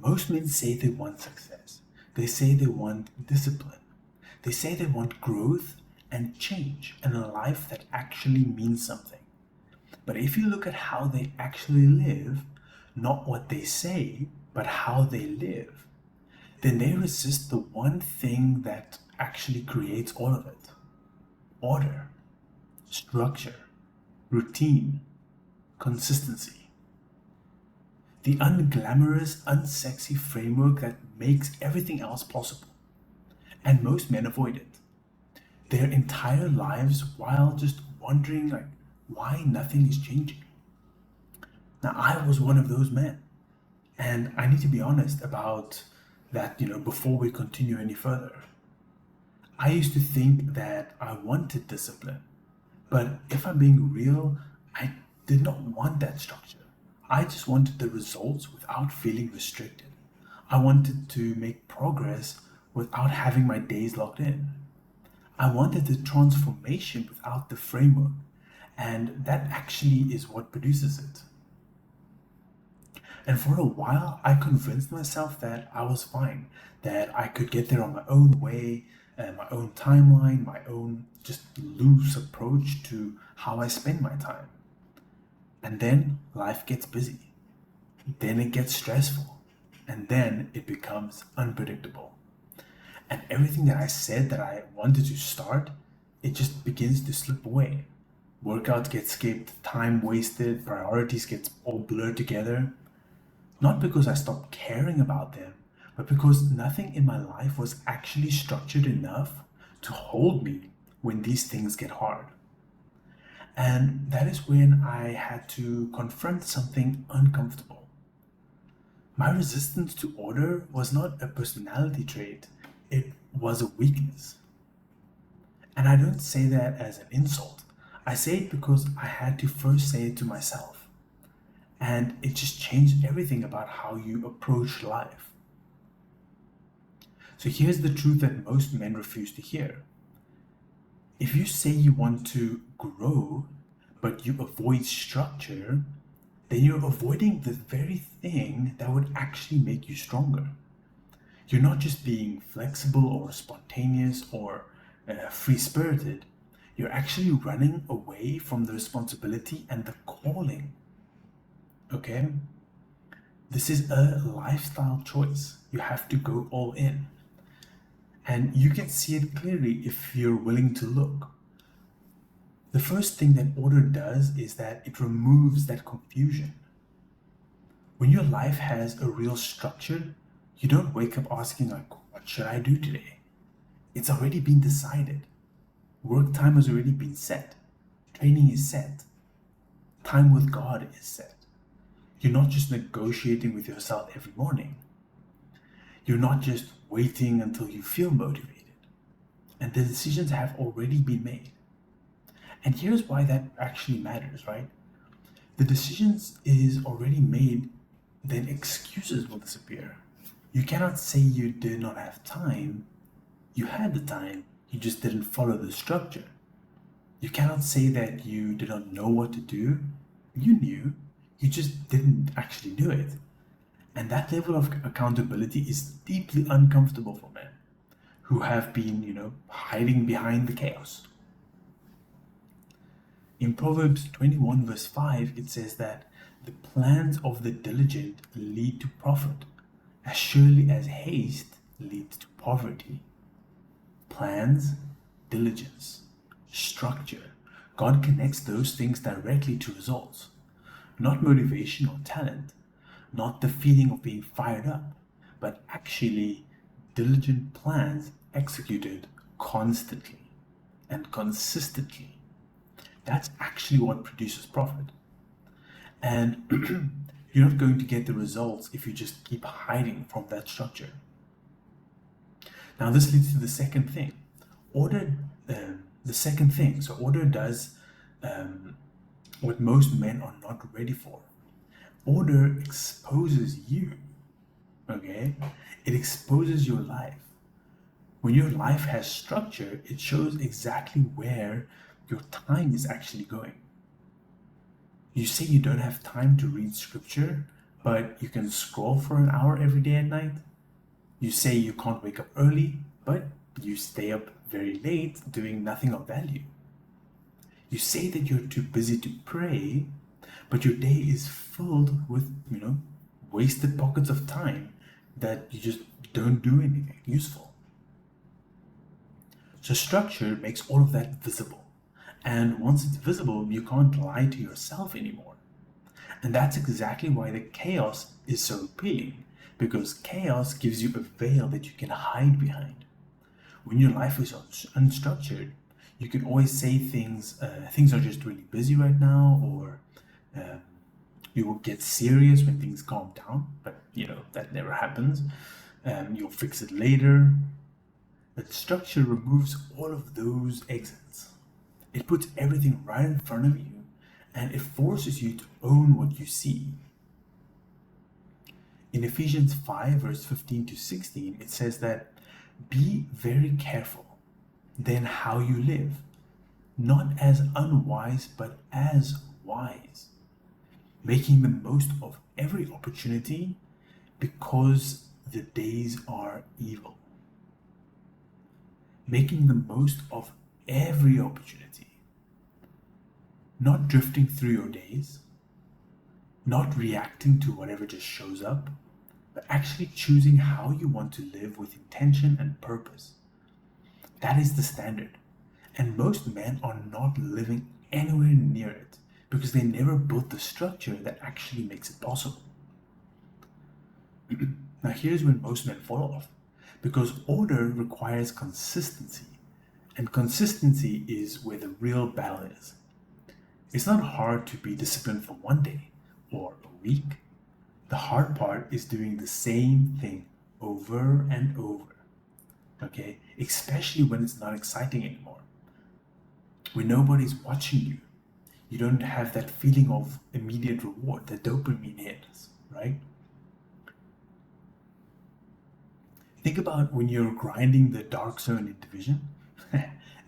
Most men say they want success. They say they want discipline. They say they want growth and change and a life that actually means something. But if you look at how they actually live, not what they say, but how they live, then they resist the one thing that actually creates all of it: order, structure, routine, consistency. The unglamorous, unsexy framework that makes everything else possible. And most men avoid it their entire lives while just wondering like why nothing is changing. Now I was one of those men, and I need to be honest about that, before we continue any further. I used to think that I wanted discipline, but if I'm being real, I did not want that structure. I just wanted the results without feeling restricted. I wanted to make progress without having my days locked in. I wanted the transformation without the framework, and that actually is what produces it. And for a while, I convinced myself that I was fine, that I could get there on my own way, my own timeline, my own just loose approach to how I spend my time. And then life gets busy. Then it gets stressful. And then it becomes unpredictable. And everything that I said that I wanted to start, it just begins to slip away. Workouts get skipped, time wasted, priorities get all blurred together. Not because I stopped caring about them, but because nothing in my life was actually structured enough to hold me when these things get hard. And that is when I had to confront something uncomfortable. My resistance to order was not a personality trait, it was a weakness. And I don't say that as an insult. I say it because I had to first say it to myself. And it just changed everything about how you approach life. So here's the truth that most men refuse to hear. If you say you want to grow, but you avoid structure, then you're avoiding the very thing that would actually make you stronger. You're not just being flexible or spontaneous or free spirited, you're actually running away from the responsibility and the calling. Okay? This is a lifestyle choice. You have to go all in. And you can see it clearly if you're willing to look. The first thing that order does is that it removes that confusion. When your life has a real structure, you don't wake up asking like, what should I do today? It's already been decided. Work time has already been set. Training is set. Time with God is set. You're not just negotiating with yourself every morning. You're not just waiting until you feel motivated. And the decisions have already been made. And here's why that actually matters, right? The decisions is already made, then excuses will disappear. You cannot say you did not have time. You had the time, you just didn't follow the structure. You cannot say that you did not know what to do. You knew, you just didn't actually do it. And that level of accountability is deeply uncomfortable for men who have been, hiding behind the chaos. In Proverbs 21 verse 5, it says that the plans of the diligent lead to profit, as surely as haste leads to poverty. Plans, diligence, structure. God connects those things directly to results, not motivation or talent, not the feeling of being fired up, but actually diligent plans executed constantly and consistently. That's actually what produces profit. And you're not going to get the results if you just keep hiding from that structure. Now, this leads to the second thing. Order does what most men are not ready for. Order exposes you. Okay? It exposes your life. When your life has structure, it shows exactly where your time is actually going. You say you don't have time to read scripture, but you can scroll for an hour every day at night. You say you can't wake up early, but you stay up very late doing nothing of value. You say that you're too busy to pray, but your day is filled with, wasted pockets of time that you just don't do anything useful. So structure makes all of that visible. And once it's visible, you can't lie to yourself anymore. And that's exactly why the chaos is so appealing, because chaos gives you a veil that you can hide behind. When your life is unstructured, you can always say things are just really busy right now, or um, you will get serious when things calm down, but that never happens. You'll fix it later. But structure removes all of those exits. It puts everything right in front of you, and it forces you to own what you see. In Ephesians 5, verse 15 to 16, it says that be very careful then how you live, not as unwise, but as wise, making the most of every opportunity because the days are evil. Making the most of every opportunity. Not drifting through your days, not reacting to whatever just shows up, but actually choosing how you want to live with intention and purpose. That is the standard. And most men are not living anywhere near it because they never built the structure that actually makes it possible. Now here's when most men fall off. Because order requires consistency, and consistency is where the real battle is. It's not hard to be disciplined for one day or a week. The hard part is doing the same thing over and over, okay? Especially when it's not exciting anymore. When nobody's watching you, you don't have that feeling of immediate reward, the dopamine hits, right? Think about when you're grinding the dark zone in Division.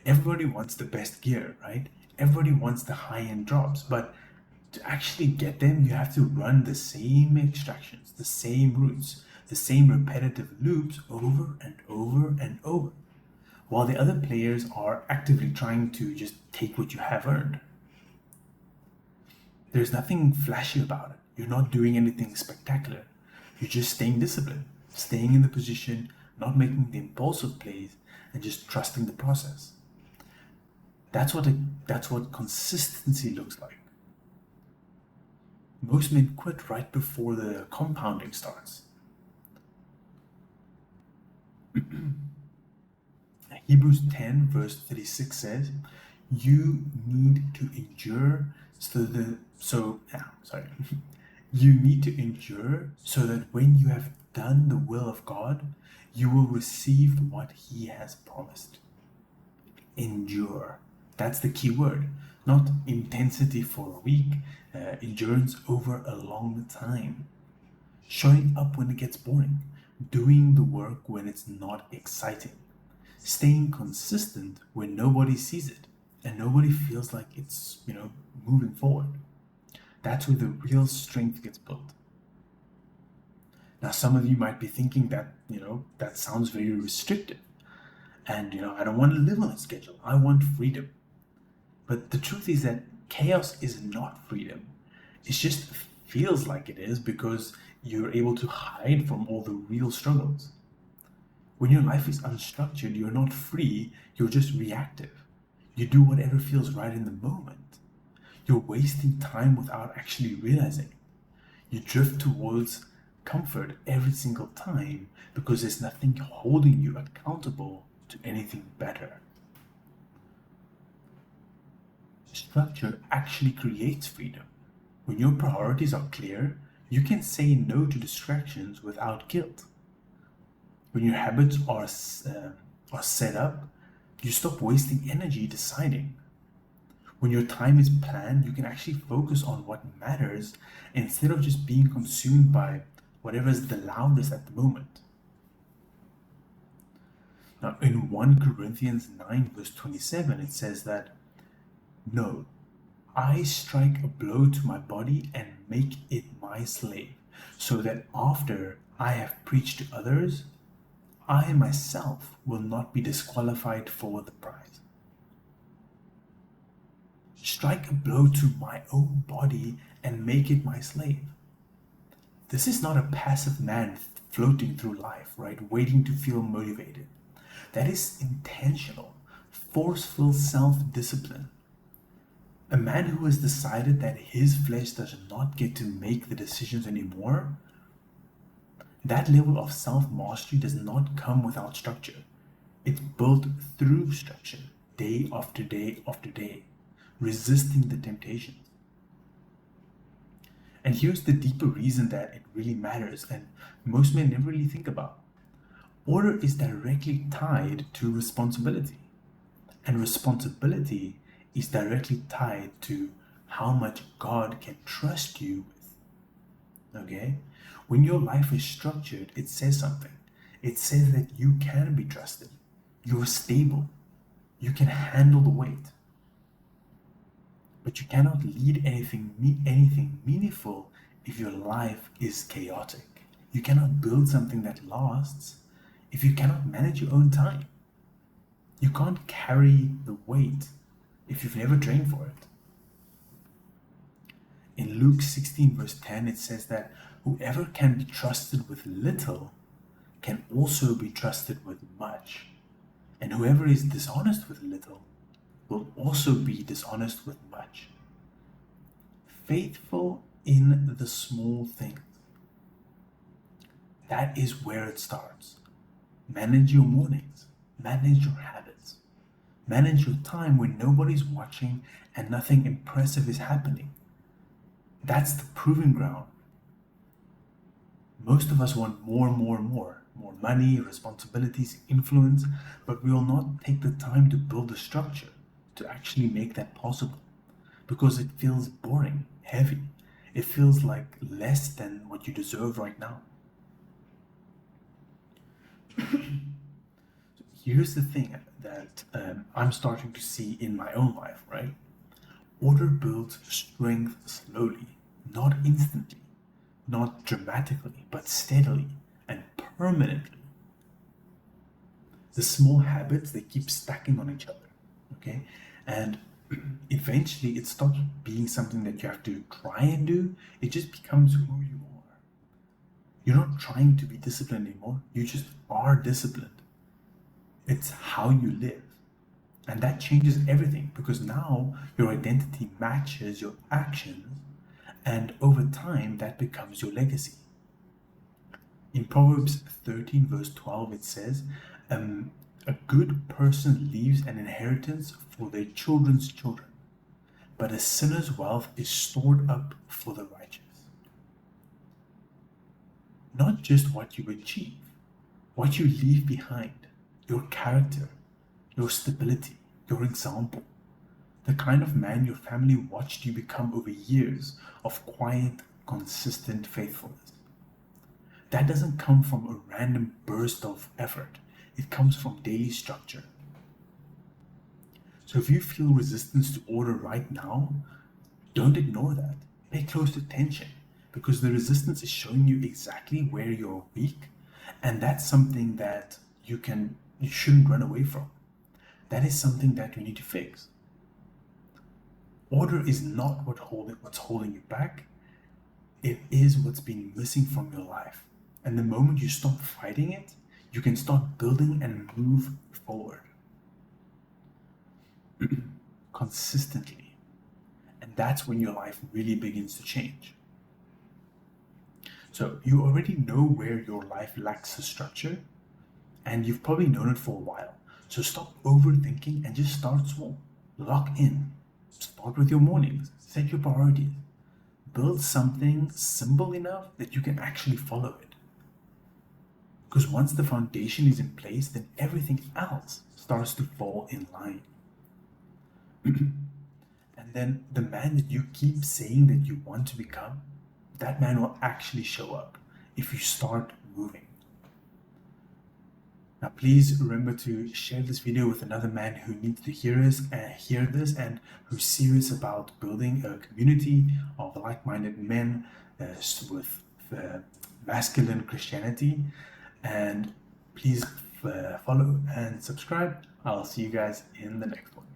Everybody wants the best gear, right? Everybody wants the high-end drops, but to actually get them, you have to run the same extractions, the same routes, the same repetitive loops over and over and over, while the other players are actively trying to just take what you have earned. There's nothing flashy about it. You're not doing anything spectacular. You're just staying disciplined, staying in the position, not making the impulsive plays, and just trusting the process. That's what consistency looks like. Most men quit right before the compounding starts. Hebrews 10 verse 36 says, you need to endure you need to endure so that when you have done the will of God, you will receive what He has promised. Endure. That's the key word. Not intensity for a week, endurance over a long time. Showing up when it gets boring, doing the work when it's not exciting, staying consistent when nobody sees it and nobody feels like it's, moving forward. That's where the real strength gets built. Now, some of you might be thinking that, that sounds very restrictive. And, I don't want to live on a schedule. I want freedom. But the truth is that chaos is not freedom. It just feels like it is because you're able to hide from all the real struggles. When your life is unstructured, you're not free, you're just reactive. You do whatever feels right in the moment. You're wasting time without actually realizing. You drift towards comfort every single time because there's nothing holding you accountable to anything better. Structure actually creates freedom. When your priorities are clear, you can say no to distractions without guilt. When your habits are set up, you stop wasting energy deciding. When your time is planned, you can actually focus on what matters instead of just being consumed by whatever is the loudest at the moment. Now, in 1 Corinthians 9, verse 27, it says that, no, I strike a blow to my body and make it my slave, so that after I have preached to others, I myself will not be disqualified for the prize. Strike a blow to my own body and make it my slave. This is not a passive man floating through life, right? Waiting to feel motivated. That is intentional, forceful self-discipline. A man who has decided that his flesh does not get to make the decisions anymore, that level of self-mastery does not come without structure. It's built through structure, day after day after day, resisting the temptations. And here's the deeper reason that it really matters, and most men never really think about. Order is directly tied to responsibility, and responsibility is directly tied to how much God can trust you with. Okay? When your life is structured, it says something. It says that you can be trusted. You're stable. You can handle the weight. But you cannot lead anything meaningful if your life is chaotic. You cannot build something that lasts if you cannot manage your own time. You can't carry the weight if you've never trained for it. In Luke 16 verse 10, it says that whoever can be trusted with little can also be trusted with much. And whoever is dishonest with little will also be dishonest with much. Faithful in the small things. That is where it starts. Manage your mornings. Manage your habits. Manage your time when nobody's watching and nothing impressive is happening. That's the proving ground. Most of us want more money, responsibilities, influence, but we will not take the time to build a structure to actually make that possible because it feels boring, heavy. It feels like less than what you deserve right now. Here's the thing that I'm starting to see in my own life, right? Order builds strength slowly, not instantly, not dramatically, but steadily and permanently. The small habits, they keep stacking on each other, okay? And eventually it stops being something that you have to try and do. It just becomes who you are. You're not trying to be disciplined anymore. You just are disciplined. It's how you live. And that changes everything because now your identity matches your actions, and over time that becomes your legacy. In Proverbs 13 verse 12 it says, a good person leaves an inheritance for their children's children, but a sinner's wealth is stored up for the righteous. Not just what you achieve, what you leave behind, your character, your stability, your example, the kind of man your family watched you become over years of quiet, consistent faithfulness. That doesn't come from a random burst of effort. It comes from daily structure. So if you feel resistance to order right now, don't ignore that. Pay close attention because the resistance is showing you exactly where you're weak, and that's something that you shouldn't run away from. That is something that you need to fix. Order is not what's holding you back. It is what's been missing from your life. And the moment you stop fighting it, you can start building and move forward consistently. And that's when your life really begins to change. So you already know where your life lacks a structure, and you've probably known it for a while. So stop overthinking and just start small. Lock in. Start with your mornings. Set your priorities. Build something simple enough that you can actually follow it. Because once the foundation is in place, then everything else starts to fall in line. And then the man that you keep saying that you want to become, that man will actually show up if you start moving. Now, please remember to share this video with another man who needs to hear this and who's serious about building a community of like-minded men with masculine Christianity. And please follow and subscribe. I'll see you guys in the next one.